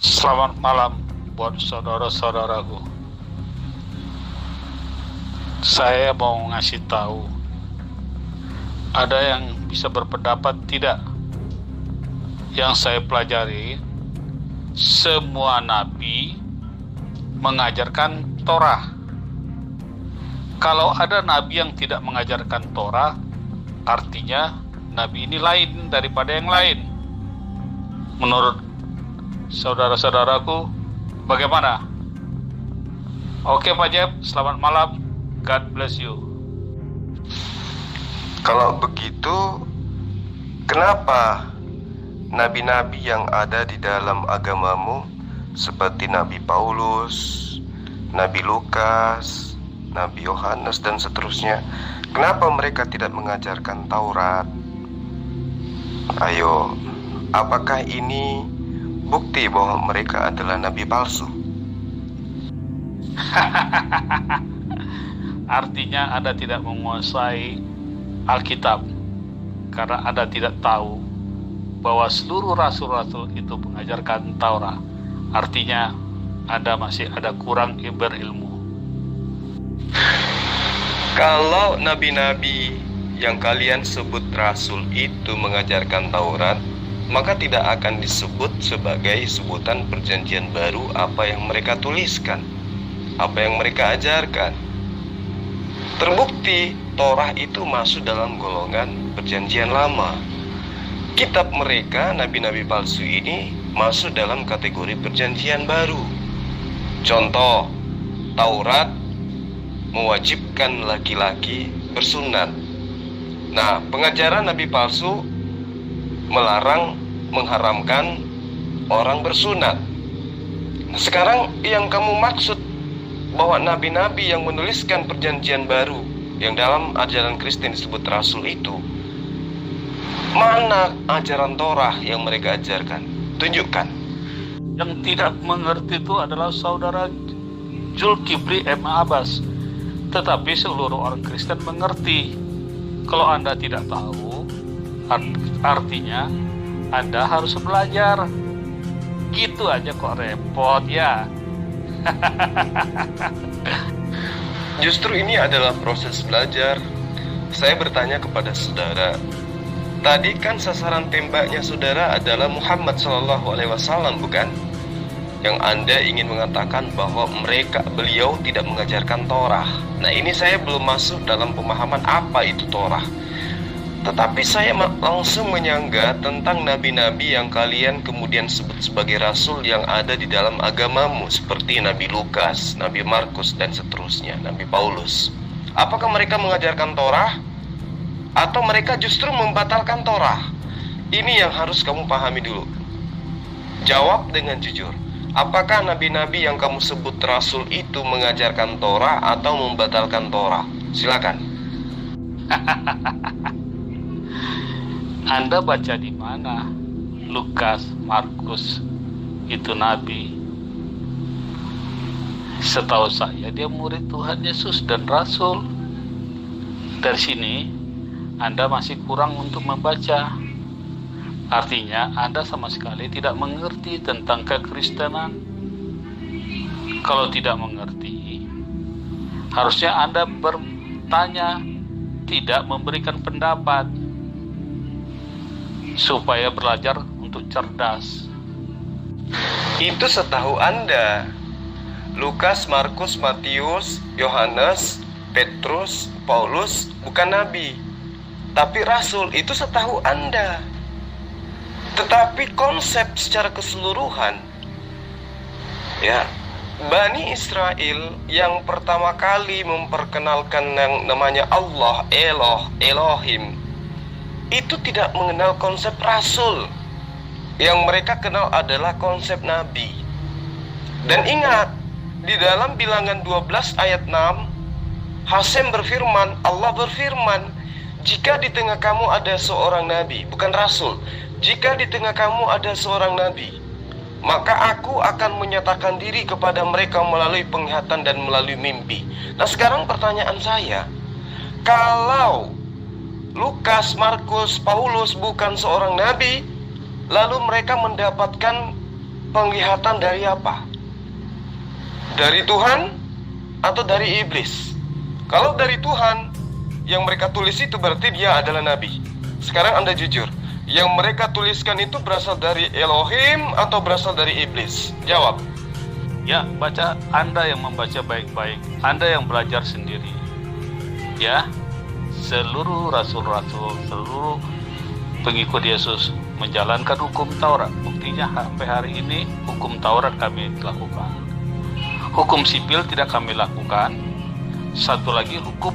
Selamat malam buat saudara-saudaraku. Saya mau ngasih tahu, ada yang bisa berpendapat tidak. Yang saya pelajari, semua nabi mengajarkan Torah. Kalau ada nabi yang tidak mengajarkan Torah, artinya nabi ini lain daripada yang lain. Menurut saudara-saudaraku, bagaimana? Oke Pak Jeb, selamat malam. God bless you. Kalau begitu, kenapa nabi-nabi yang ada di dalam agamamu seperti Nabi Paulus, Nabi Lukas, Nabi Yohanes dan seterusnya, kenapa mereka tidak mengajarkan Taurat? Ayo, apakah ini bukti bahwa mereka adalah nabi palsu? Artinya Anda tidak menguasai Alkitab karena Anda tidak tahu bahwa seluruh rasul-rasul itu mengajarkan Taurat. Artinya Anda masih ada kurang berilmu. Kalau nabi-nabi yang kalian sebut rasul itu mengajarkan Taurat, maka tidak akan disebut sebagai sebutan perjanjian baru apa yang mereka tuliskan, apa yang mereka ajarkan. Terbukti Torah itu masuk dalam golongan perjanjian lama. Kitab mereka, nabi-nabi palsu ini, masuk dalam kategori perjanjian baru. Contoh, Taurat mewajibkan laki-laki bersunat. Nah, pengajaran nabi palsu melarang, mengharamkan orang bersunat. Nah, sekarang yang kamu maksud bahwa nabi-nabi yang menuliskan perjanjian baru yang dalam ajaran Kristen disebut rasul itu, mana ajaran Torah yang mereka ajarkan? Tunjukkan. Yang tidak mengerti itu adalah saudara Zulkifli M. Abbas. Tetapi seluruh orang Kristen mengerti. Kalau Anda tidak tahu, artinya Anda harus belajar. Gitu aja kok repot ya. Justru ini adalah proses belajar. Saya bertanya kepada saudara, tadi kan sasaran tembaknya saudara adalah Muhammad SAW, bukan? Yang Anda ingin mengatakan bahwa beliau tidak mengajarkan Torah. Nah, ini saya belum masuk dalam pemahaman apa itu Torah. Tetapi saya langsung menyanggah tentang nabi-nabi yang kalian kemudian sebut sebagai rasul yang ada di dalam agamamu, seperti Nabi Lukas, Nabi Markus, dan seterusnya, Nabi Paulus. Apakah mereka mengajarkan Torah? Atau mereka justru membatalkan Torah? Ini yang harus kamu pahami dulu. Jawab dengan jujur. Apakah nabi-nabi yang kamu sebut rasul itu mengajarkan Torah atau membatalkan Torah? Silakan. Anda baca di mana Lukas, Markus itu nabi? Setahu saya dia murid Tuhan Yesus dan rasul. Dari sini Anda masih kurang untuk membaca. Artinya Anda sama sekali tidak mengerti tentang kekristenan. Kalau tidak mengerti, harusnya Anda bertanya, tidak memberikan pendapat, supaya belajar untuk cerdas. Itu setahu Anda. Lukas, Markus, Matius, Yohanes, Petrus, Paulus bukan nabi, tapi rasul. Itu setahu Anda. Tetapi konsep secara keseluruhan, ya, Bani Israel yang pertama kali memperkenalkan yang namanya Allah, Elohim, itu tidak mengenal konsep rasul. Yang mereka kenal adalah konsep nabi. Dan ingat, di dalam Bilangan 12 ayat 6, Hasem berfirman, Allah berfirman, jika di tengah kamu ada seorang nabi, bukan rasul, jika di tengah kamu ada seorang nabi, maka aku akan menyatakan diri kepada mereka melalui penglihatan dan melalui mimpi. Nah, sekarang pertanyaan saya, kalau Lukas, Markus, Paulus bukan seorang nabi, lalu mereka mendapatkan penglihatan dari apa? Dari Tuhan atau dari iblis? Kalau dari Tuhan, yang mereka tulis itu berarti dia adalah nabi. Sekarang Anda jujur, yang mereka tuliskan itu berasal dari Elohim atau berasal dari iblis? Jawab. Ya, baca, Anda yang membaca baik-baik, Anda yang belajar sendiri. Ya, seluruh rasul-rasul, seluruh pengikut Yesus menjalankan hukum Taurat. Buktinya sampai hari ini hukum Taurat kami lakukan. Hukum sipil tidak kami lakukan. Satu lagi hukum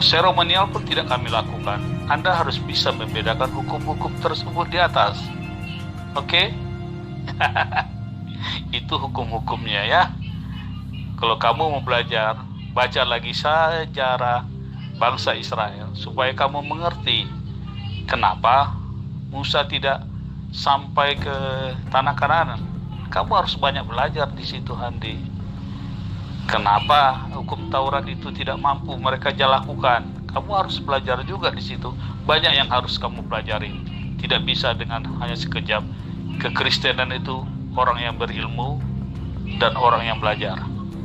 seremonial pun tidak kami lakukan. Anda harus bisa membedakan hukum-hukum tersebut di atas. Oke? Itu hukum-hukumnya ya. Kalau kamu mau belajar, baca lagi sejarah bangsa Israel supaya kamu mengerti kenapa Musa tidak sampai ke tanah Kanaan. Kamu harus banyak belajar di situ, Handi. Kenapa hukum Taurat itu tidak mampu mereka lakukan? Kamu harus belajar juga di situ. Banyak yang harus kamu pelajari. Tidak bisa dengan hanya sekejap. Kekristenan itu orang yang berilmu dan orang yang belajar.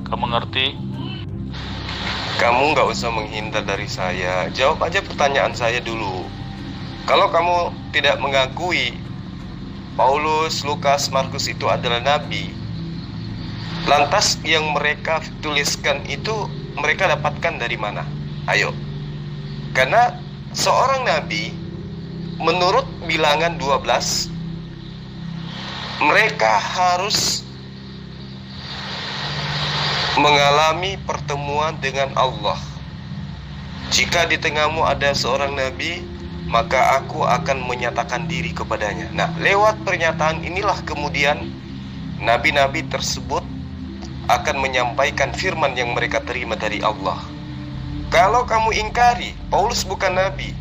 Kamu ngerti? Kamu nggak usah menghindar dari saya. Jawab aja pertanyaan saya dulu. Kalau kamu tidak mengakui Paulus, Lukas, Markus itu adalah nabi, lantas yang mereka tuliskan itu mereka dapatkan dari mana? Ayo. Karena seorang nabi, menurut Bilangan 12, mereka harus mengalami pertemuan dengan Allah. Jika di tengahmu ada seorang nabi, maka aku akan menyatakan diri kepadanya. Nah, lewat pernyataan inilah kemudian nabi-nabi tersebut akan menyampaikan firman yang mereka terima dari Allah. Kalau kamu ingkari, Paulus bukan nabi,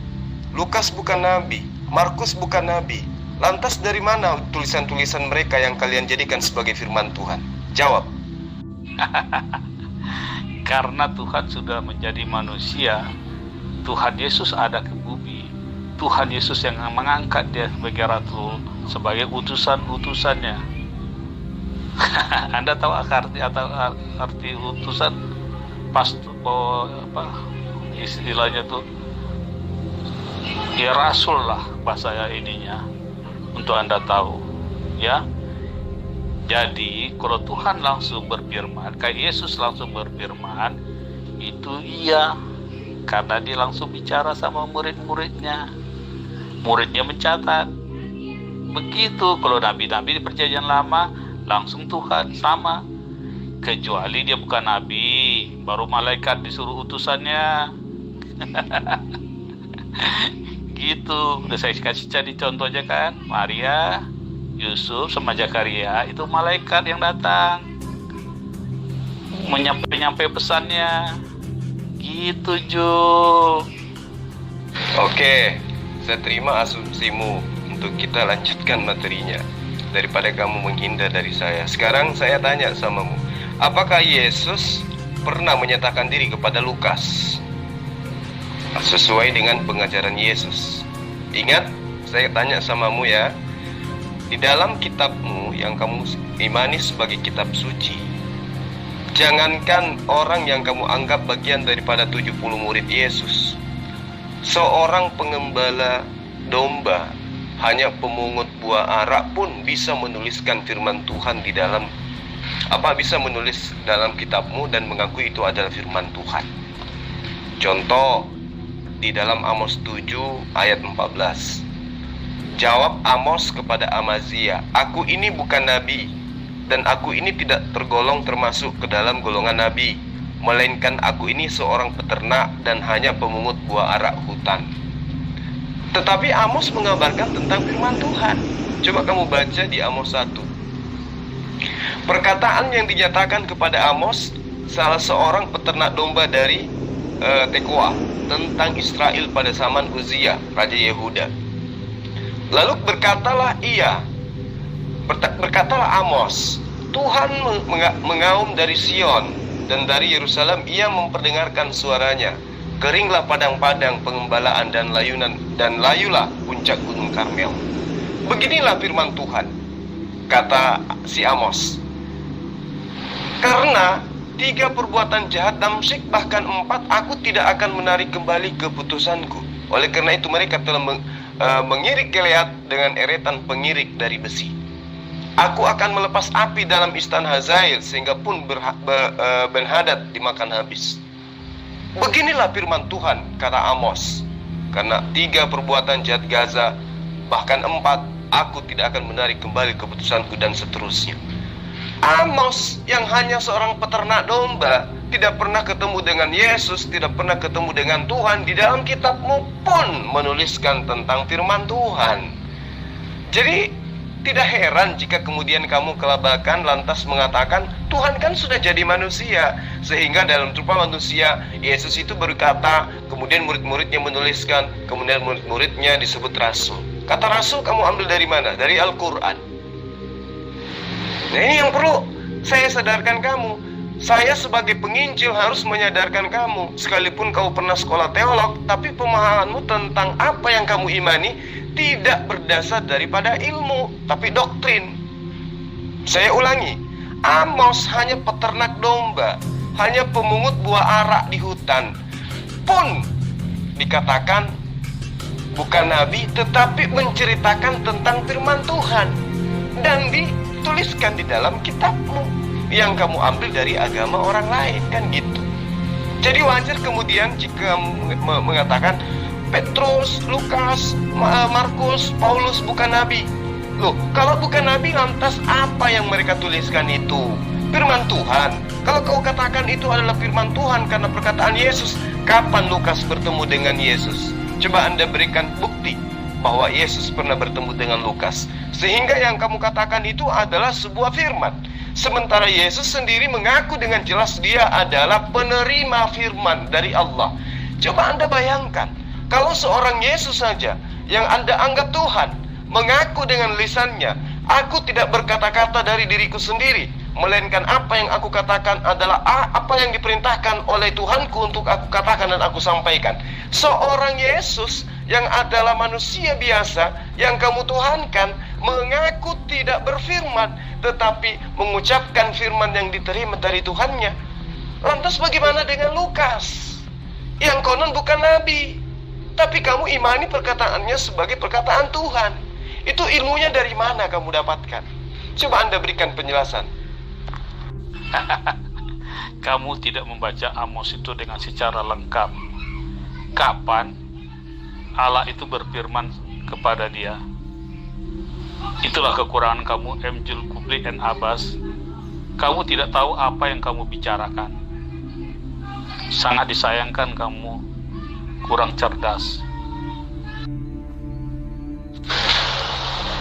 Lukas bukan nabi, Markus bukan nabi, lantas dari mana tulisan-tulisan mereka yang kalian jadikan sebagai firman Tuhan? Jawab. Karena Tuhan sudah menjadi manusia, Tuhan Yesus ada ke bumi. Tuhan Yesus yang mengangkat dia sebagai rasul, sebagai utusan-utusannya. Anda tahu arti utusan? Istilahnya tuh ya rasul lah bahasa ininya, untuk Anda tahu ya. Jadi kalau Tuhan langsung berfirman, kayak Yesus langsung berfirman, itu iya, karena dia langsung bicara sama murid-muridnya. Muridnya mencatat. Begitu kalau nabi-nabi di perjanjian lama, langsung Tuhan sama. Kecuali dia bukan nabi, baru malaikat disuruh utusannya. Gitu. Udah saya kasih jadi contohnya kan, Maria, Yusuf sama Zakaria itu malaikat yang datang menyampai pesannya. Gitu, Jo. Oke, saya terima asumsimu. Untuk kita lanjutkan materinya daripada kamu menghindar dari saya. Sekarang saya tanya samamu, apakah Yesus pernah menyatakan diri kepada Lukas sesuai dengan pengajaran Yesus? Ingat, saya tanya samamu ya, di dalam kitabmu yang kamu imani sebagai kitab suci, jangankan orang yang kamu anggap bagian daripada 70 murid Yesus, seorang pengembala domba, hanya pemungut buah arak pun bisa menuliskan firman Tuhan di dalam bisa menulis dalam kitabmu dan mengakui itu adalah firman Tuhan. Contoh di dalam Amos 7 ayat 14. Jawab Amos kepada Amazia, aku ini bukan nabi, dan aku ini tidak tergolong termasuk ke dalam golongan nabi, melainkan aku ini seorang peternak dan hanya pemungut buah arak hutan. Tetapi Amos mengabarkan tentang firman Tuhan. Coba kamu baca di Amos 1. Perkataan yang dinyatakan kepada Amos, salah seorang peternak domba dari Tekoa, tentang Israel pada zaman Uzia, Raja Yehuda. Lalu berkatalah Amos, Tuhan mengaum dari Sion, dan dari Yerusalem ia memperdengarkan suaranya. Keringlah padang-padang pengembalaan dan layulah puncak gunung Karmel. Beginilah firman Tuhan. kata si Amos. Karena 3 perbuatan jahat Damsyik, bahkan 4, aku tidak akan menarik kembali keputusanku. Oleh karena itu mereka telah mengirik Gilead dengan eretan pengirik dari besi. Aku akan melepas api dalam istana Hazael, sehingga pun Ben-Hadad dimakan habis. Beginilah firman Tuhan, kata Amos. Karena 3 perbuatan jahat Gaza, bahkan 4, aku tidak akan menarik kembali keputusanku, dan seterusnya. Amos yang hanya seorang peternak domba, tidak pernah ketemu dengan Yesus, tidak pernah ketemu dengan Tuhan, di dalam kitabmu pun menuliskan tentang firman Tuhan. Jadi tidak heran jika kemudian kamu kelabakan lantas mengatakan, Tuhan kan sudah jadi manusia, sehingga dalam rupa manusia Yesus itu berkata, kemudian murid-muridnya menuliskan, kemudian murid-muridnya disebut rasul. Kata rasul kamu ambil dari mana? Dari Al-Quran. Nah, ini yang perlu saya sadarkan kamu. Saya sebagai penginjil harus menyadarkan kamu. Sekalipun kau pernah sekolah teolog, tapi pemahamanmu tentang apa yang kamu imani tidak berdasar daripada ilmu, tapi doktrin. Saya ulangi, Amos hanya peternak domba, hanya pemungut buah arak di hutan, pun dikatakan bukan nabi, tetapi menceritakan tentang firman Tuhan, dan dituliskan di dalam kitabmu yang kamu ambil dari agama orang lain, kan gitu. Jadi wajar kemudian jika mengatakan Petrus, Lukas, Markus, Paulus bukan nabi. Loh, kalau bukan nabi, lantas apa yang mereka tuliskan itu? Firman Tuhan. Kalau kau katakan itu adalah firman Tuhan karena perkataan Yesus, kapan Lukas bertemu dengan Yesus? Coba Anda berikan bukti bahwa Yesus pernah bertemu dengan Lukas, sehingga yang kamu katakan itu adalah sebuah firman. Sementara Yesus sendiri mengaku dengan jelas dia adalah penerima firman dari Allah. Coba Anda bayangkan, kalau seorang Yesus saja yang Anda anggap Tuhan mengaku dengan lisannya, aku tidak berkata-kata dari diriku sendiri, melainkan apa yang aku katakan adalah apa yang diperintahkan oleh Tuhanku untuk aku katakan dan aku sampaikan. Seorang Yesus yang adalah manusia biasa yang kamu tuhankan mengaku tidak berfirman, tetapi mengucapkan firman yang diterima dari Tuhannya. Lantas bagaimana dengan Lukas yang konon bukan nabi, tapi kamu imani perkataannya sebagai perkataan Tuhan? Itu ilmunya dari mana kamu dapatkan? Coba Anda berikan penjelasan. Kamu tidak membaca Amos itu dengan secara lengkap. Kapan Allah itu berfirman kepada dia? Itulah kekurangan kamu, M. Zulkifli N. Abbas. Kamu tidak tahu apa yang kamu bicarakan. Sangat disayangkan kamu kurang cerdas.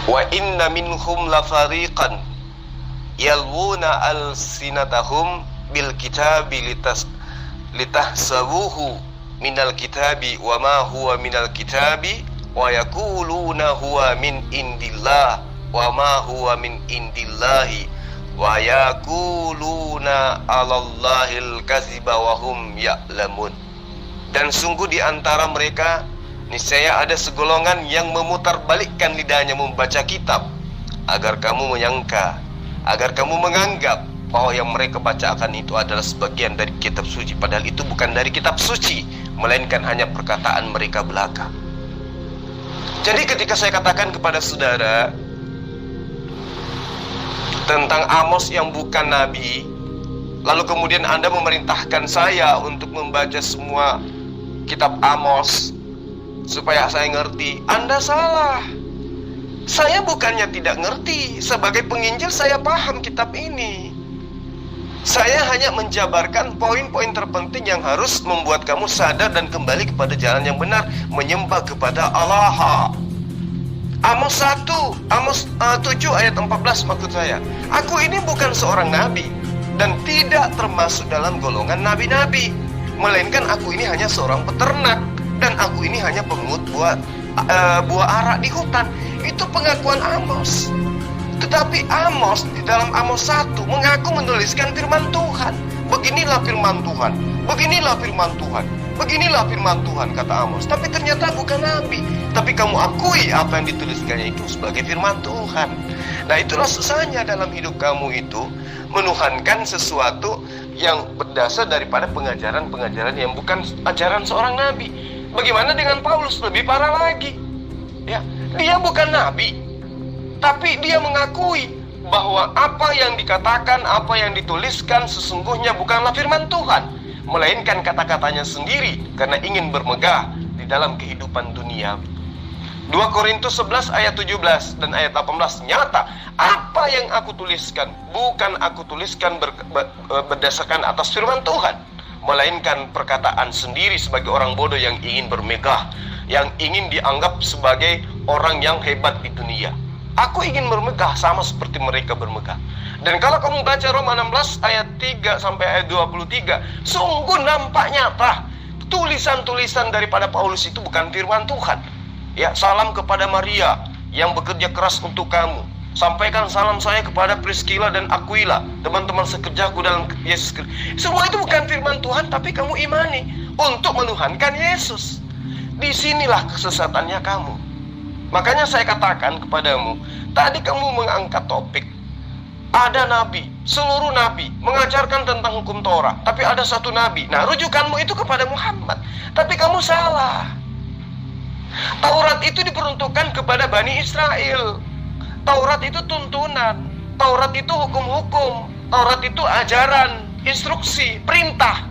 Wa inna minhum lafariqan yalwuna alsinatahum bil kitabi litahsabuhu minal kitabi wa ma huwa minal kitabi wa yakuluna huwa min indillah wa ma huwa min indillahi wa yakuluna 'alallahil kadziba wa hum ya'lamun. Dan sungguh di antara mereka niscaya ada segolongan yang memutarbalikkan lidahnya membaca kitab, agar kamu menyangka, agar kamu menganggap bahwa yang mereka bacakan itu adalah sebagian dari kitab suci, padahal itu bukan dari kitab suci, melainkan hanya perkataan mereka belaka. Jadi ketika saya katakan kepada saudara tentang Amos yang bukan nabi, lalu kemudian Anda memerintahkan saya untuk membaca semua kitab Amos supaya saya ngerti, Anda salah. Saya bukannya tidak ngerti. Sebagai penginjil saya paham kitab ini. Saya hanya menjabarkan poin-poin terpenting yang harus membuat kamu sadar dan kembali kepada jalan yang benar, menyembah kepada Allah. Amos 1, Amos 7 ayat 14 maksud saya. Aku ini bukan seorang nabi dan tidak termasuk dalam golongan nabi-nabi, melainkan aku ini hanya seorang peternak, dan aku ini hanya pemungut buah arak di hutan. Itu pengakuan Amos. Tetapi Amos di dalam Amos 1 mengaku menuliskan firman Tuhan. Beginilah firman Tuhan, beginilah firman Tuhan. Beginilah firman Tuhan, kata Amos. Tapi ternyata bukan nabi. Tapi kamu akui apa yang dituliskannya itu sebagai firman Tuhan. Nah, itulah susahnya dalam hidup kamu itu menuhankan sesuatu yang berdasar daripada pengajaran-pengajaran yang bukan ajaran seorang nabi. Bagaimana dengan Paulus? Lebih parah lagi. Ya, dia bukan nabi, tapi dia mengakui bahwa apa yang dikatakan, apa yang dituliskan sesungguhnya bukanlah firman Tuhan, melainkan kata-katanya sendiri karena ingin bermegah di dalam kehidupan dunia. 2 Korintus 11 ayat 17 dan ayat 18 nyata, apa yang aku tuliskan bukan aku tuliskan berdasarkan atas firman Tuhan, melainkan perkataan sendiri sebagai orang bodoh yang ingin bermegah, yang ingin dianggap sebagai orang yang hebat di dunia. Aku ingin bermegah sama seperti mereka bermegah. Dan kalau kamu baca Roma 16 ayat 3 sampai ayat 23, sungguh nampak nyata tulisan-tulisan daripada Paulus itu bukan firman Tuhan. Ya, salam kepada Maria yang bekerja keras untuk kamu. Sampaikan salam saya kepada Priscilla dan Aquila, teman-teman sekerjaku dalam Yesus Kristus. Semua itu bukan firman Tuhan, tapi kamu imani untuk menuhankan Yesus. Disinilah kesesatannya kamu. Makanya saya katakan kepadamu, tadi kamu mengangkat topik, ada nabi, seluruh nabi mengajarkan tentang hukum Torah, tapi ada satu nabi. Nah, rujukanmu itu kepada Muhammad. Tapi kamu salah. Taurat itu diperuntukkan kepada Bani Israel. Taurat itu tuntunan. Taurat itu hukum-hukum. Taurat itu ajaran, instruksi, perintah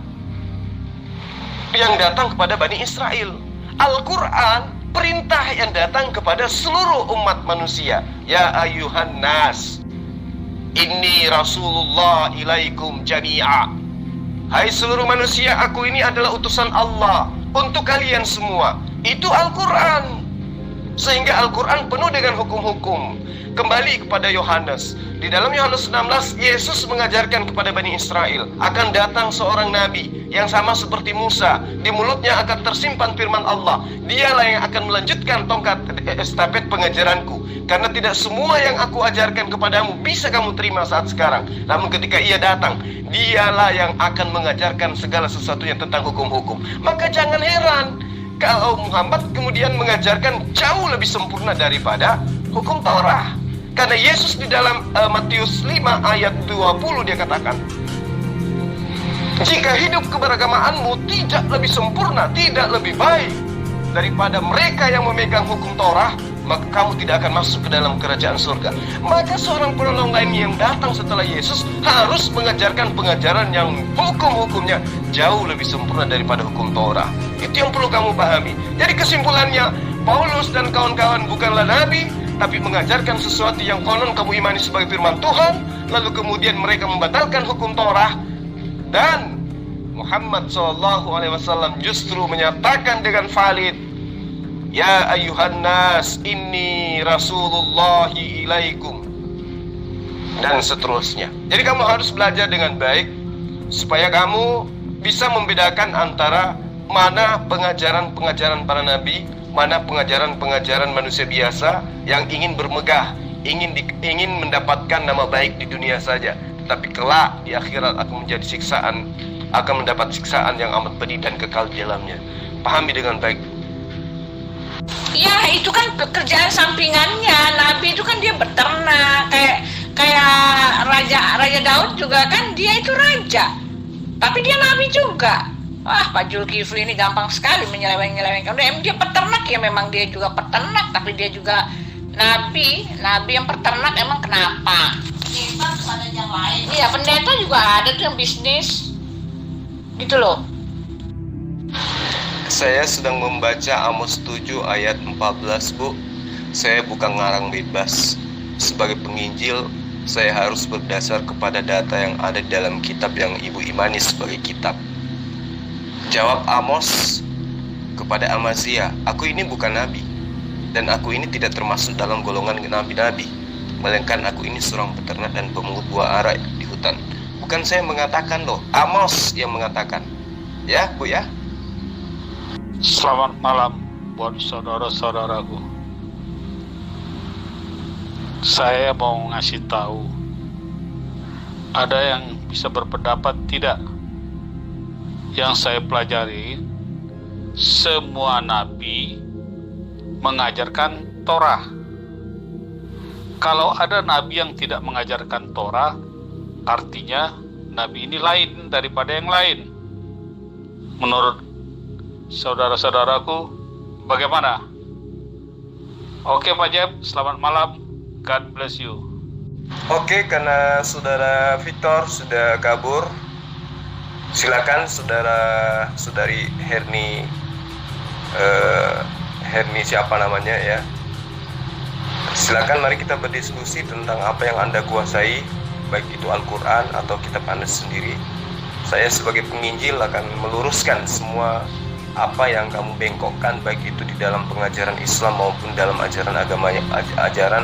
yang datang kepada Bani Israel. Al-Quran, perintah yang datang kepada seluruh umat manusia. Ya ayuhan nas, inni rasulullah ilaikum jami'a. Hai seluruh manusia, aku ini adalah utusan Allah untuk kalian semua. Itu Al-Quran. Sehingga Al-Quran penuh dengan hukum-hukum. Kembali kepada Yohanes. Di dalam Yohanes 16, Yesus mengajarkan kepada Bani Israel, akan datang seorang nabi yang sama seperti Musa. Di mulutnya akan tersimpan firman Allah. Dialah yang akan melanjutkan tongkat estafet pengajaranku. Karena tidak semua yang aku ajarkan kepadamu bisa kamu terima saat sekarang. Namun ketika ia datang, dialah yang akan mengajarkan segala sesuatunya tentang hukum-hukum. Maka jangan heran kalau Muhammad kemudian mengajarkan jauh lebih sempurna daripada hukum Torah. Karena Yesus di dalam Matius 5 ayat 20 dia katakan, jika hidup keberagamaanmu tidak lebih sempurna, tidak lebih baik daripada mereka yang memegang hukum Torah, maka kamu tidak akan masuk ke dalam kerajaan surga. Maka seorang penolong lain yang datang setelah Yesus harus mengajarkan pengajaran yang hukum-hukumnya jauh lebih sempurna daripada hukum Torah. Itu yang perlu kamu pahami. Jadi kesimpulannya, Paulus dan kawan-kawan bukanlah nabi, tapi mengajarkan sesuatu yang konon kamu imani sebagai firman Tuhan, lalu kemudian mereka membatalkan hukum Torah. Dan Muhammad SAW justru menyatakan dengan valid, ya ayuhan nas, inni rasulullahi ilaikum, dan seterusnya. Jadi kamu harus belajar dengan baik supaya kamu bisa membedakan antara mana pengajaran-pengajaran para nabi, mana pengajaran-pengajaran manusia biasa yang ingin bermegah, ingin mendapatkan nama baik di dunia saja, tetapi kelak di akhirat akan menjadi siksaan, akan mendapat siksaan yang amat pedih dan kekal di dalamnya. Pahami dengan baik. Ya, itu kan pekerjaan sampingannya. Nabi itu kan dia beternak, kayak Raja Daud juga kan dia itu raja. Tapi dia nabi juga. Wah, Pak Zulkifli ini gampang sekali menyeleweng-nyelewengkan. Emang dia peternak ya, memang dia juga peternak, tapi dia juga nabi yang peternak. Emang kenapa? Pendeta ada yang lain. Iya, pendeta juga ada tuh yang bisnis. Gitu loh. Saya sedang membaca Amos 7 ayat 14, Bu. Saya bukan ngarang bebas. Sebagai penginjil, saya harus berdasar kepada data yang ada di dalam kitab yang Ibu imani sebagai kitab. Jawab Amos kepada Amazia, aku ini bukan nabi, dan aku ini tidak termasuk dalam golongan nabi-nabi, melainkan aku ini seorang peternak dan pemungut buah ara di hutan. Bukan saya mengatakan loh, Amos yang mengatakan. Ya, Bu ya. Selamat malam buat saudara-saudaraku. Saya mau ngasih tahu, ada yang bisa berpendapat tidak. Yang saya pelajari semua nabi mengajarkan Torah. Kalau ada nabi yang tidak mengajarkan Torah, artinya nabi ini lain daripada yang lain. Menurut saudara-saudaraku, bagaimana? Oke Pak Jeb, selamat malam. God bless you. Oke, karena saudara Victor sudah kabur, silakan saudari Herni siapa namanya ya. Silakan, mari kita berdiskusi tentang apa yang Anda kuasai, baik itu Al-Quran atau kitab Anda sendiri. Saya sebagai penginjil akan meluruskan semua apa yang kamu bengkokkan, baik itu di dalam pengajaran Islam maupun dalam ajaran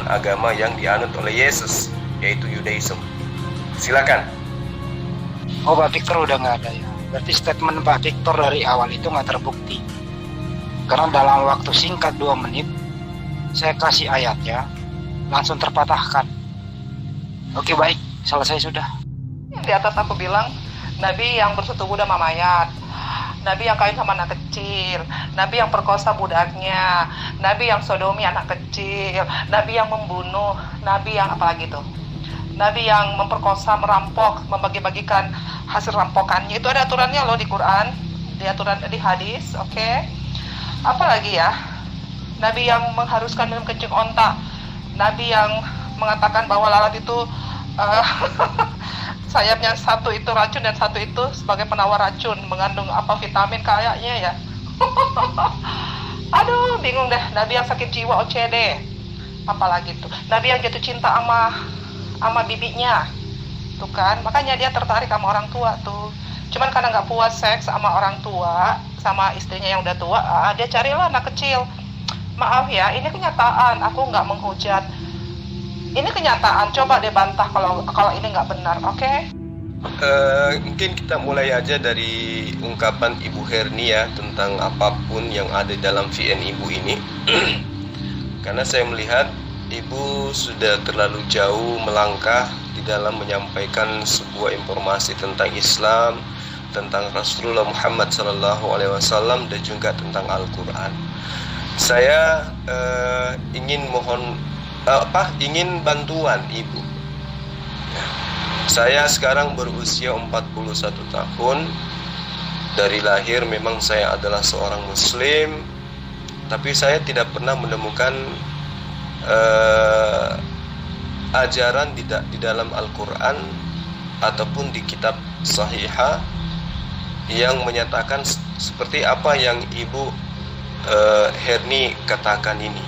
agama yang dianut oleh Yesus, yaitu Yudaism. Silakan. Oh, Pak Victor udah nggak ada ya. Berarti statement Pak Victor dari awal itu nggak terbukti. Karena dalam waktu singkat 2 menit, saya kasih ayatnya, langsung terpatahkan. Oke, baik, selesai sudah. Di atas aku bilang, Nabi yang bersetubuh sama mayat, Nabi yang kawin sama anak kecil, Nabi yang perkosa budaknya, Nabi yang sodomi anak kecil, Nabi yang membunuh, Nabi yang apalagi tuh, Nabi yang memperkosa, merampok, membagi-bagikan hasil rampokannya. Itu ada aturannya loh di Quran, di aturan di hadis, oke? Apalagi ya, Nabi yang mengharuskan minum kencing onta, Nabi yang mengatakan bahwa lalat itu sayapnya satu itu racun dan satu itu sebagai penawar racun, mengandung apa vitamin kayaknya ya. Aduh, bingung deh. Nabi yang sakit jiwa OCD, apalagi tuh. Nabi yang jatuh cinta sama bibinya, tuh kan. Makanya dia tertarik sama orang tua tuh. Cuman karena nggak puas seks sama orang tua, sama istrinya yang udah tua, dia carilah anak kecil. Maaf ya, ini kenyataan. Aku nggak menghujat. Ini kenyataan, coba deh bantah kalau ini nggak benar, oke? Mungkin kita mulai aja dari ungkapan Ibu Herni ya, tentang apapun yang ada dalam VN Ibu ini. Karena saya melihat Ibu sudah terlalu jauh melangkah di dalam menyampaikan sebuah informasi tentang Islam, tentang Rasulullah Muhammad SAW, dan juga tentang Al-Quran. Saya ingin bantuan Ibu. Saya sekarang berusia 41 tahun. Dari lahir memang saya adalah seorang Muslim, tapi saya tidak pernah menemukan ajaran di dalam Al-Quran ataupun di kitab Sahihah yang menyatakan seperti apa yang Ibu Herni katakan ini.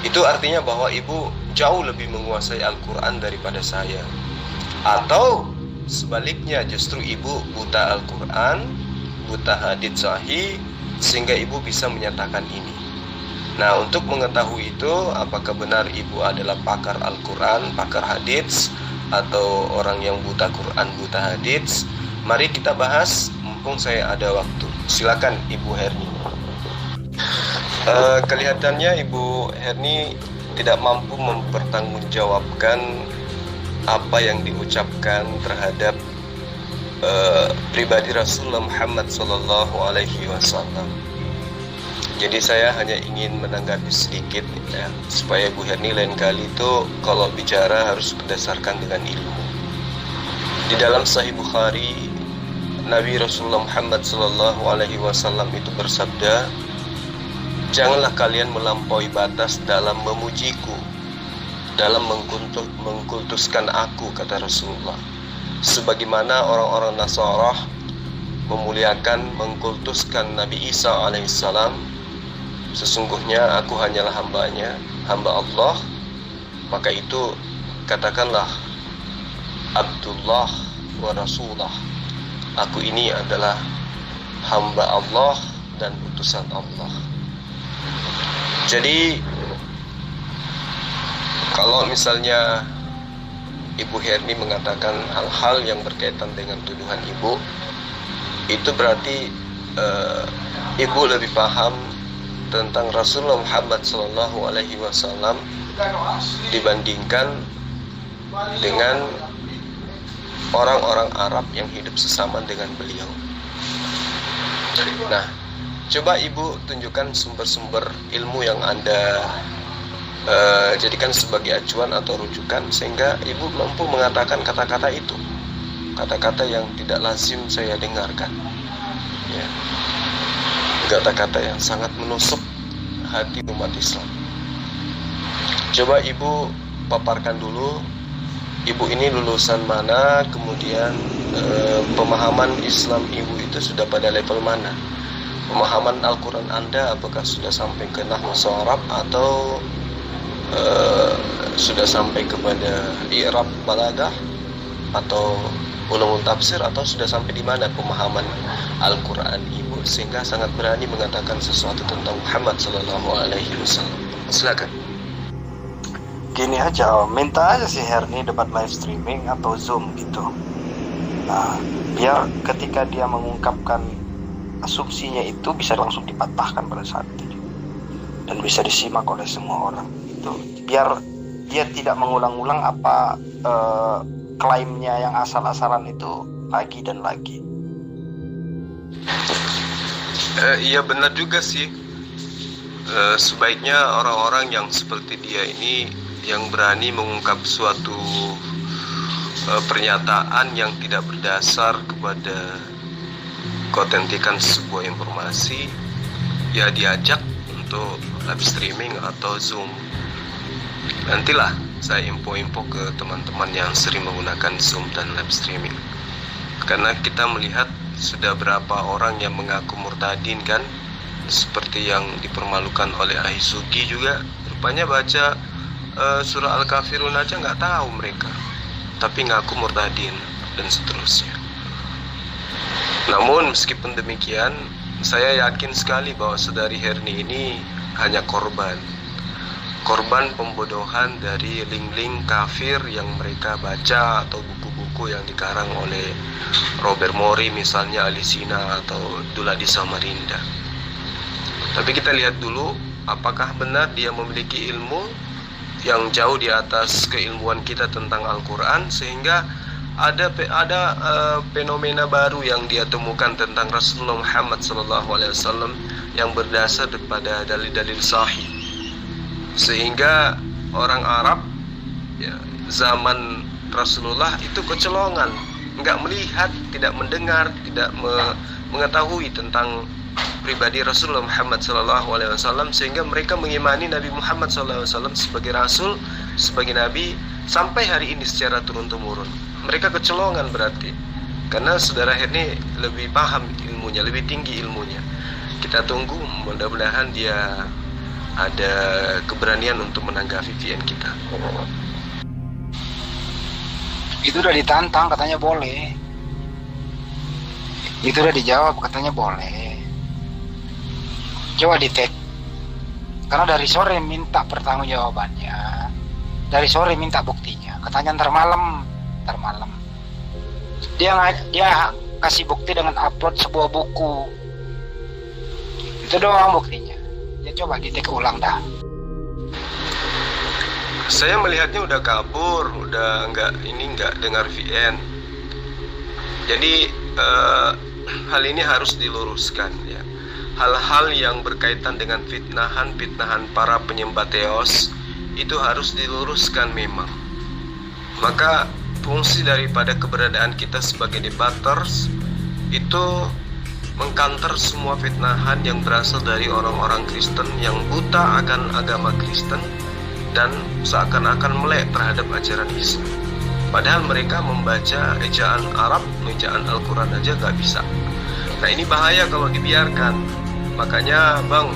Itu artinya bahwa Ibu jauh lebih menguasai Al-Quran daripada saya. Atau sebaliknya, justru Ibu buta Al-Quran, buta hadits sahih, sehingga Ibu bisa menyatakan ini. Nah, untuk mengetahui itu, apakah benar Ibu adalah pakar Al-Quran, pakar hadits, atau orang yang buta Quran, buta hadits, mari kita bahas mumpung saya ada waktu. Silakan Ibu Herni. Kelihatannya Ibu Herni tidak mampu mempertanggungjawabkan apa yang diucapkan terhadap pribadi Rasulullah Muhammad SAW. Jadi saya hanya ingin menanggapi sedikit ya, supaya Ibu Herni lain kali itu kalau bicara harus berdasarkan dengan ilmu. Di dalam Sahih Bukhari, Nabi Rasulullah Muhammad SAW itu bersabda, "Janganlah kalian melampaui batas dalam memujiku, dalam mengkultuskan aku," kata Rasulullah. Sebagaimana orang-orang Nasarah memuliakan, mengkultuskan Nabi Isa alaihissalam, sesungguhnya aku hanyalah hambanya, hamba Allah. Maka itu katakanlah Abdullah wa Rasulullah. Aku ini adalah hamba Allah dan utusan Allah. Jadi kalau misalnya Ibu Herni mengatakan hal-hal yang berkaitan dengan tuduhan Ibu, itu berarti Ibu lebih paham tentang Rasulullah Muhammad SAW dibandingkan dengan orang-orang Arab yang hidup sesama dengan beliau. Nah, Coba Ibu tunjukkan sumber-sumber ilmu yang Anda jadikan sebagai acuan atau rujukan sehingga Ibu mampu mengatakan kata-kata itu, kata-kata yang tidak lazim saya dengarkan, ya. Kata-kata yang sangat menusuk hati umat Islam. Coba Ibu paparkan dulu, Ibu ini lulusan mana, kemudian pemahaman Islam Ibu itu sudah pada level mana, pemahaman Al-Quran Anda apakah sudah sampai ke Nahwu Sha'rab atau sudah sampai kepada i'rab balaghah atau ulumul tafsir, atau sudah sampai di mana pemahaman Al-Quran Ibu sehingga sangat berani mengatakan sesuatu tentang Muhammad sallallahu alaihi wasallam. Silakan. Gini aja, minta aja si Herni debat live streaming atau Zoom gitu. Nah, biar ketika dia mengungkapkan asumsinya itu bisa langsung dipatahkan pada saat itu dan bisa disimak oleh semua orang. Itu biar dia tidak mengulang-ulang apa klaimnya yang asal-asalan itu lagi dan lagi. Iya benar juga sih. Sebaiknya orang-orang yang seperti dia ini yang berani mengungkap suatu pernyataan yang tidak berdasar kepada keautentikan sebuah informasi, ya diajak untuk live streaming atau Zoom. Nantilah saya info-info ke teman-teman yang sering menggunakan Zoom dan live streaming. Karena kita melihat sudah berapa orang yang mengaku murtadin kan, seperti yang dipermalukan oleh Ahisugi juga. Rupanya baca surah Al-Kafirun aja nggak tahu mereka, tapi ngaku murtadin dan seterusnya. Namun meskipun demikian, saya yakin sekali bahwa saudari Herni ini hanya korban pembodohan dari link-link kafir yang mereka baca atau buku-buku yang dikarang oleh Robert Mori misalnya, Alisina atau Duladi Samarinda. Tapi kita lihat dulu apakah benar dia memiliki ilmu yang jauh di atas keilmuan kita tentang Al-Quran, sehingga ada fenomena baru yang dia temukan tentang Rasulullah Muhammad SAW yang berdasar daripada dalil-dalil sahih. Sehingga orang Arab ya, zaman Rasulullah itu kecolongan, nggak melihat, tidak mendengar, tidak mengetahui tentang pribadi Rasulullah Muhammad SAW, sehingga mereka mengimani Nabi Muhammad SAW sebagai Rasul, sebagai Nabi sampai hari ini secara turun-temurun. Mereka kecolongan berarti, karena saudara Herni lebih paham ilmunya, lebih tinggi ilmunya. Kita tunggu, mudah-mudahan dia ada keberanian untuk menanggapi VN kita. Itu udah ditantang, katanya boleh. Itu udah dijawab, katanya boleh. Coba di-tag. Karena dari sore minta pertanggungjawabannya, dari sore minta buktinya. Katanya ntar malam. Dia kasih bukti dengan upload sebuah buku. Itu doang buktinya. Ya coba di-tag ulang dah. Saya melihatnya udah kabur, udah nggak dengar VN. Jadi hal ini harus diluruskan ya. Hal-hal yang berkaitan dengan fitnahan para penyembah teos itu harus diluruskan memang. Maka fungsi daripada keberadaan kita sebagai debaters itu mengkanter semua fitnahan yang berasal dari orang-orang Kristen yang buta akan agama Kristen dan seakan-akan melek terhadap ajaran Islam. Padahal mereka membaca ejaan Arab, ejaan Al-Quran aja gak bisa. Nah ini bahaya kalau dibiarkan. Makanya bang,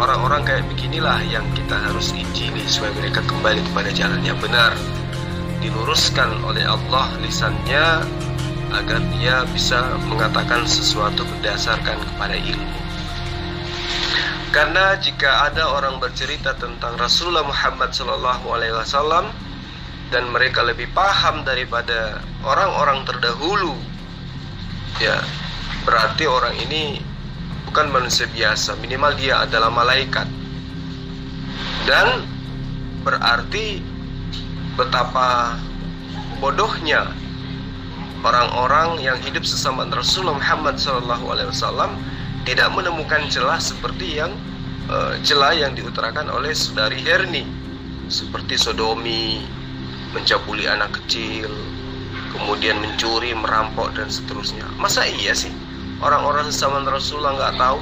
orang-orang kayak beginilah yang kita harus injili supaya mereka kembali kepada jalan yang benar. Diluruskan oleh Allah lisannya agar dia bisa mengatakan sesuatu berdasarkan kepada ilmu. Karena jika ada orang bercerita tentang Rasulullah Muhammad SAW dan mereka lebih paham daripada orang-orang terdahulu, ya berarti orang ini bukan manusia biasa, minimal dia adalah malaikat. Dan berarti betapa bodohnya orang-orang yang hidup sesama Rasulullah Muhammad SAW tidak menemukan celah seperti yang celah yang diutarakan oleh saudari Herni, seperti sodomi, mencabuli anak kecil, kemudian mencuri, merampok, dan seterusnya. Masa iya sih orang-orang zaman Rasulullah nggak tahu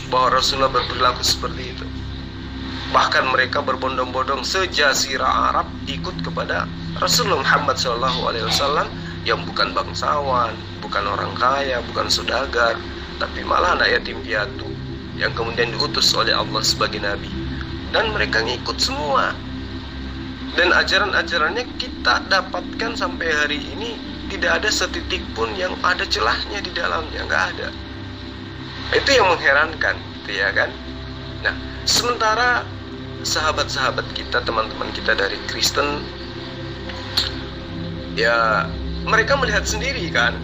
bahwa Rasulullah berperilaku seperti itu? Bahkan mereka berbondong-bondong sejazirah Arab ikut kepada Rasulullah Muhammad SAW yang bukan bangsawan, bukan orang kaya, bukan saudagar, tapi malah anak yatim piatu yang kemudian diutus oleh Allah sebagai nabi. Dan mereka ngikut semua. Dan ajaran-ajarannya kita dapatkan sampai hari ini tidak ada setitik pun yang ada celahnya di dalamnya, nggak ada. Itu yang mengherankan, ya kan? Nah, sementara sahabat-sahabat kita, teman-teman kita dari Kristen, ya mereka melihat sendiri kan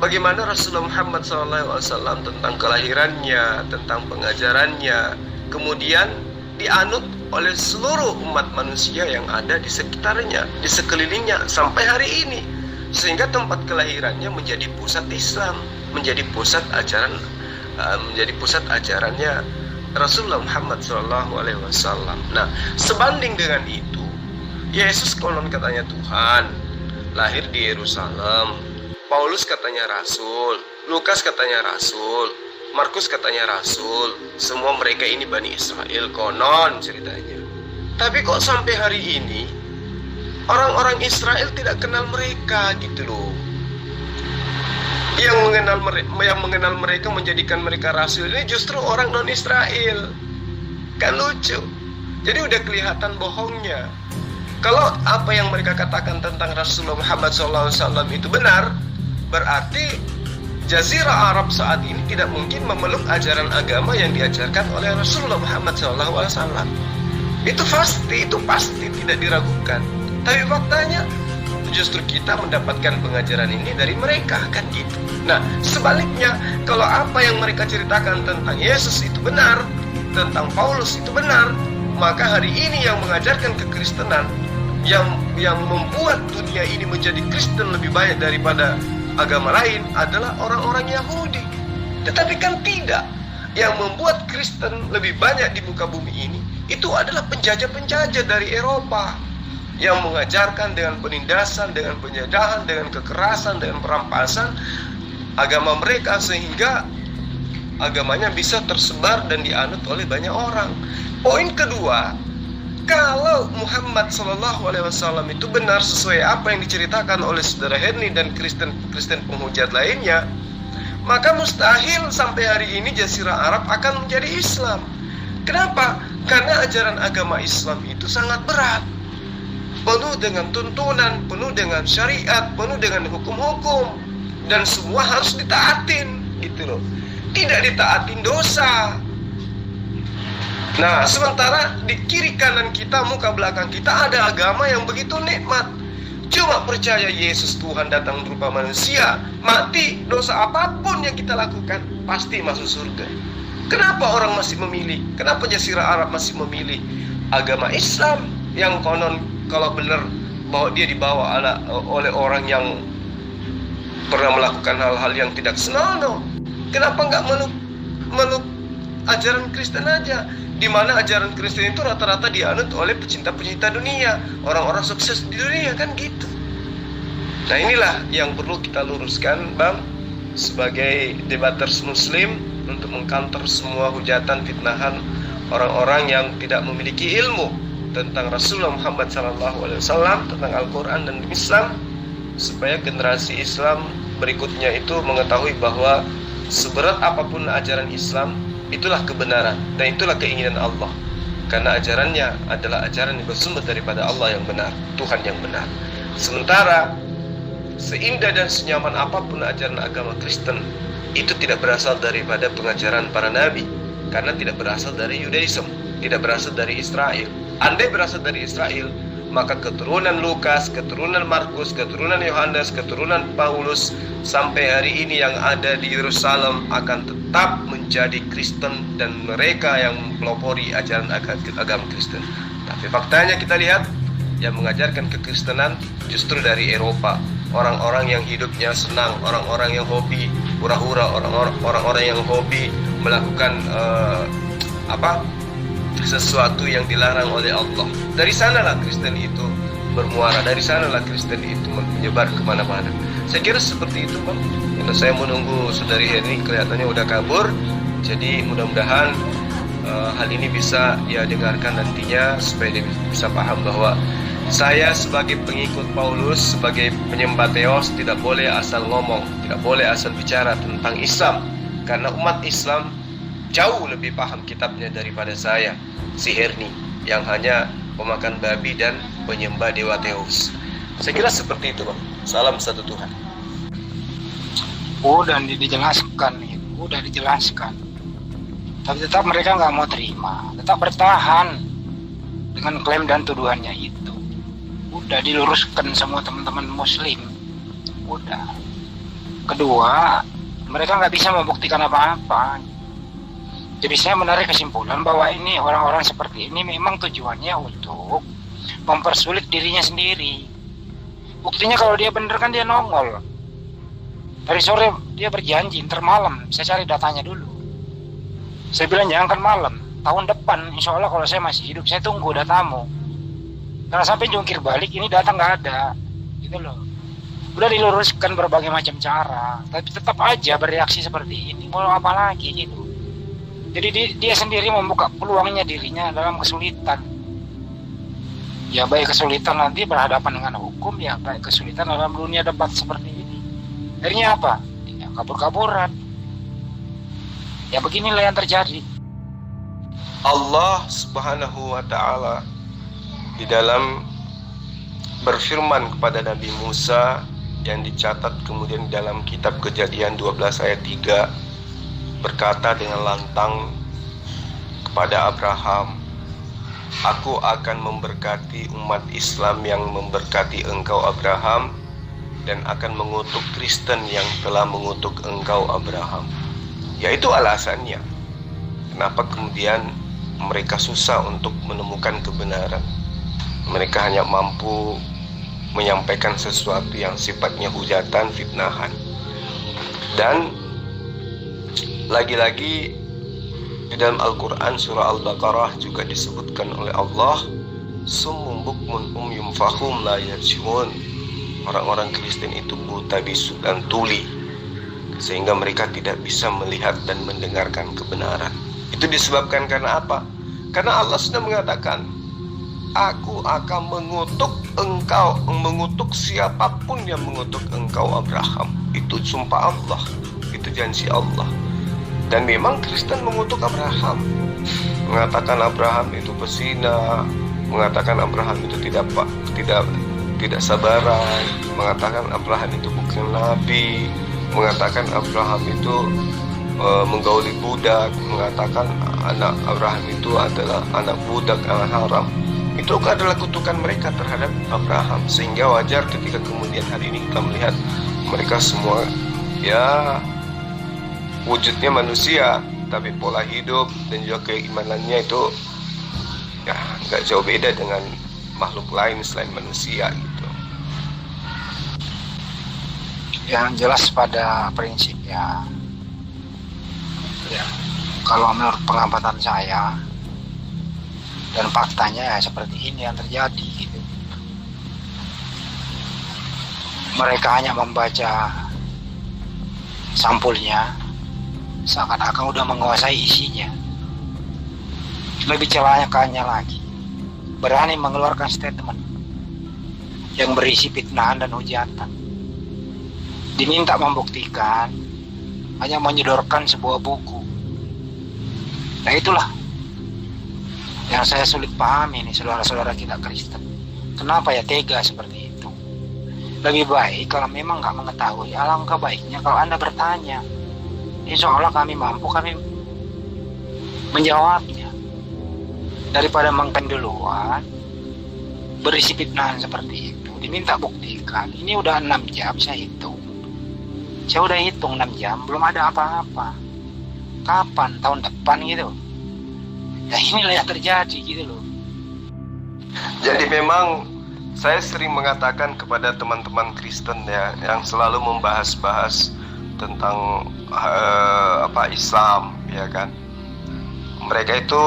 bagaimana Rasulullah Muhammad SAW tentang kelahirannya, tentang pengajarannya, kemudian dianut oleh seluruh umat manusia yang ada di sekitarnya, di sekelilingnya sampai hari ini, sehingga tempat kelahirannya menjadi pusat Islam, menjadi pusat ajarannya Rasulullah Muhammad SAW. Nah, sebanding dengan itu, Yesus konon katanya Tuhan, lahir di Yerusalem. Paulus katanya Rasul, Lukas katanya Rasul, Markus katanya Rasul. Semua mereka ini Bani Israel konon ceritanya. Tapi kok sampai hari ini orang-orang Israel tidak kenal mereka gitu loh. Yang mengenal mereka, menjadikan mereka rasul ini justru orang non Israel. Kan lucu. Jadi udah kelihatan bohongnya. Kalau apa yang mereka katakan tentang Rasulullah Muhammad SAW itu benar, berarti Jazirah Arab saat ini tidak mungkin memeluk ajaran agama yang diajarkan oleh Rasulullah Muhammad SAW. Itu pasti tidak diragukan. Tapi faktanya justru kita mendapatkan pengajaran ini dari mereka, kan gitu. Nah, sebaliknya, kalau apa yang mereka ceritakan tentang Yesus itu benar, tentang Paulus itu benar, maka hari ini yang mengajarkan kekristenan, yang membuat dunia ini menjadi Kristen lebih banyak daripada agama lain adalah orang-orang Yahudi. Tetapi kan tidak. Yang membuat Kristen lebih banyak di muka bumi ini itu adalah penjajah-penjajah dari Eropa yang mengajarkan dengan penindasan, dengan penjadahan, dengan kekerasan, dengan perampasan agama mereka, sehingga agamanya bisa tersebar dan dianut oleh banyak orang. Poin kedua, kalau Muhammad SAW itu benar sesuai apa yang diceritakan oleh saudara Herni dan Kristen penghujat lainnya, maka mustahil sampai hari ini Jazirah Arab akan menjadi Islam. Kenapa? Karena ajaran agama Islam itu sangat berat, penuh dengan tuntunan, penuh dengan syariat, penuh dengan hukum-hukum, dan semua harus ditaatin gitu loh. Tidak ditaatin dosa. Nah, sementara di kiri kanan kita, muka belakang kita ada agama yang begitu nikmat. Cuma percaya Yesus Tuhan datang berupa manusia, mati, dosa apapun yang kita lakukan pasti masuk surga. Kenapa orang masih memilih? Kenapa Jazirah Arab masih memilih agama Islam yang konon kalau benar bahwa dia dibawa oleh orang yang pernah melakukan hal-hal yang tidak senonoh? Kenapa nggak meluk ajaran Kristen aja? Di mana ajaran Kristen itu rata-rata dianut oleh pecinta-pecinta dunia, orang-orang sukses di dunia, kan gitu. Nah, inilah yang perlu kita luruskan, Bang, sebagai debaters Muslim, untuk mengcounter semua hujatan, fitnahan orang-orang yang tidak memiliki ilmu tentang Rasulullah Muhammad SAW, tentang Al-Quran dan Islam, supaya generasi Islam berikutnya itu mengetahui bahwa seberat apapun ajaran Islam, itulah kebenaran dan itulah keinginan Allah, karena ajarannya adalah ajaran yang bersumber daripada Allah yang benar, Tuhan yang benar. Sementara seindah dan senyaman apapun ajaran agama Kristen, itu tidak berasal daripada pengajaran para nabi, karena tidak berasal dari Yudaism, tidak berasal dari Israel. Andai berasal dari Israel, maka keturunan Lukas, keturunan Markus, keturunan Yohanes, keturunan Paulus sampai hari ini yang ada di Yerusalem akan tetap menjadi Kristen dan mereka yang mempelopori ajaran agama Kristen. Tapi faktanya kita lihat yang mengajarkan kekristenan justru dari Eropa, orang-orang yang hidupnya senang, orang-orang yang hobi hura-hura, orang-orang yang hobi melakukan sesuatu yang dilarang oleh Allah. Dari sanalah Kristen itu bermuara, dari sanalah Kristen itu menyebar kemana-mana. Saya kira seperti itu, Bang. Untuk saya menunggu saudari Henry, kelihatannya udah kabur. Jadi mudah-mudahan hal ini bisa dia dengarkan nantinya, supaya dia bisa paham bahwa saya sebagai pengikut Paulus, sebagai penyembah Theos, tidak boleh asal ngomong, tidak boleh asal bicara tentang Islam, karena umat Islam jauh lebih paham kitabnya daripada saya, si Herni, yang hanya pemakan babi dan penyembah dewa Theos. Saya kira seperti itu, Bang. Salam satu Tuhan. Udah dijelaskan. Tapi tetap mereka nggak mau terima, tetap bertahan dengan klaim dan tuduhannya itu. Udah diluruskan semua teman-teman Muslim. Udah. Kedua, mereka nggak bisa membuktikan apa-apa. Jadi saya menarik kesimpulan bahwa ini orang-orang seperti ini memang tujuannya untuk mempersulit dirinya sendiri. Buktinya kalau dia bener kan dia nongol. Dari sore dia berjanji, ntar malam saya cari datanya dulu. Saya bilang jangan kan malam, tahun depan insya Allah kalau saya masih hidup saya tunggu datamu. Karena sampai jungkir balik ini data nggak ada, gitu loh. Udah diluruskan berbagai macam cara, tapi tetap aja bereaksi seperti ini. Mau apa lagi gitu? Jadi dia sendiri membuka peluangnya dirinya dalam kesulitan. Ya baik kesulitan nanti berhadapan dengan hukum, ya baik kesulitan dalam dunia debat seperti ini. Akhirnya apa? Ya kabur-kaburan. Ya beginilah yang terjadi. Allah Subhanahu wa ta'ala di dalam berfirman kepada Nabi Musa yang dicatat kemudian dalam kitab Kejadian 12 ayat 3 berkata dengan lantang kepada Abraham, "Aku akan memberkati umat Islam yang memberkati engkau Abraham, dan akan mengutuk Kristen yang telah mengutuk engkau Abraham." Yaitu alasannya kenapa kemudian mereka susah untuk menemukan kebenaran. Mereka hanya mampu menyampaikan sesuatu yang sifatnya hujatan, fitnahan. Dan lagi-lagi di dalam Al-Quran surah Al-Baqarah juga disebutkan oleh Allah, "Summum bukmun umyum fahum la yarji'un." Orang-orang Kristen itu buta, bisu dan tuli, sehingga mereka tidak bisa melihat dan mendengarkan kebenaran. Itu disebabkan karena apa? Karena Allah sudah mengatakan, "Aku akan mengutuk engkau, mengutuk siapapun yang mengutuk engkau Abraham." Itu sumpah Allah, itu janji Allah. Dan memang Kristen mengutuk Abraham, mengatakan Abraham itu pesina, mengatakan Abraham itu tidak sabaran, mengatakan Abraham itu bukan nabi, mengatakan Abraham itu menggauli budak, mengatakan anak Abraham itu adalah anak budak, anak haram. Itu adalah kutukan mereka terhadap Abraham, sehingga wajar ketika kemudian hari ini kita melihat mereka semua ya wujudnya manusia, tapi pola hidup dan juga keimanannya itu ya nggak jauh beda dengan makhluk lain selain manusia gitu. Yang jelas pada prinsipnya, ya, kalau menurut pengamatan saya dan faktanya ya seperti ini yang terjadi gitu. Mereka hanya membaca sampulnya, seakan-akan udah menguasai isinya. Lebih celakanya lagi, berani mengeluarkan statement yang berisi fitnahan dan hujatan. Diminta membuktikan, hanya menyodorkan sebuah buku. Nah itulah yang saya sulit pahami nih, saudara-saudara kita Kristen. Kenapa ya tega seperti itu? Lebih baik kalau memang nggak mengetahui, alangkah baiknya kalau Anda bertanya. Insya Allah kami mampu, kami menjawabnya. Daripada mengkenduluan, berisi fitnahan seperti itu, diminta buktikan. Ini udah 6 jam saya hitung. Saya udah hitung 6 jam, belum ada apa-apa. Kapan? Tahun depan gitu. Nah inilah yang terjadi gitu loh. Jadi memang saya sering mengatakan kepada teman-teman Kristen ya, yang selalu membahas-bahas tentang Islam, ya kan? Mereka itu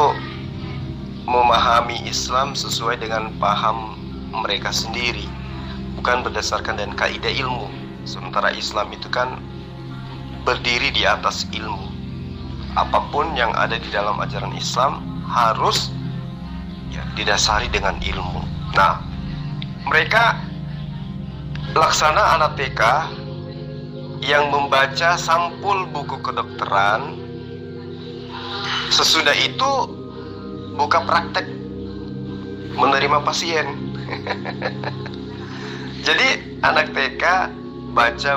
memahami Islam sesuai dengan paham mereka sendiri, bukan berdasarkan dan kaidah ilmu. Sementara Islam itu kan berdiri di atas ilmu. Apapun yang ada di dalam ajaran Islam harus didasari dengan ilmu. Nah, mereka laksana anak TK yang membaca sampul buku kedokteran, sesudah itu buka praktek menerima pasien. Jadi anak TK baca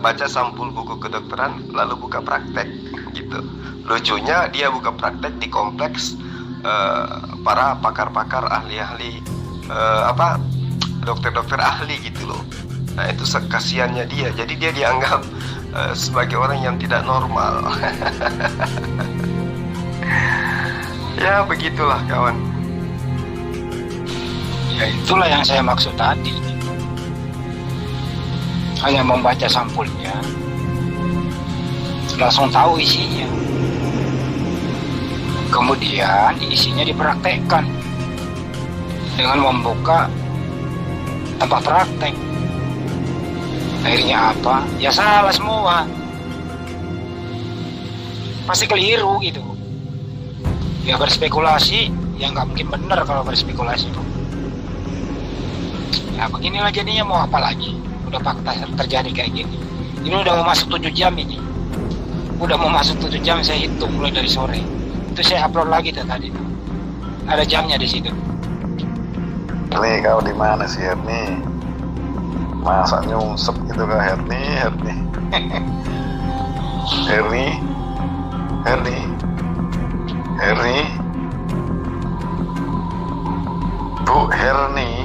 baca sampul buku kedokteran lalu buka praktek gitu. Lucunya dia buka praktek di kompleks para pakar-pakar ahli-ahli dokter-dokter ahli gitu loh. Nah, itu kasihannya dia. Jadi dia dianggap sebagai orang yang tidak normal. Ya begitulah kawan. Ya itulah yang saya maksud tadi. Hanya membaca sampulnya, langsung tahu isinya. Kemudian isinya dipraktekkan dengan membuka tempat praktek. Akhirnya apa? Ya salah semua. Pasti keliru gitu. Ya berspekulasi, ya nggak mungkin benar kalau berspekulasi. Ya beginilah jadinya, mau apa lagi? Udah fakta terjadi kayak gini. Ini udah mau masuk 7 jam ini. Udah mau masuk 7 jam, saya hitung mulai dari sore. Itu saya upload lagi tadi. Ada jamnya di situ. Nih kau di mana sih Herni? Masa nyungsep gitu kah Herni? Bu Herni.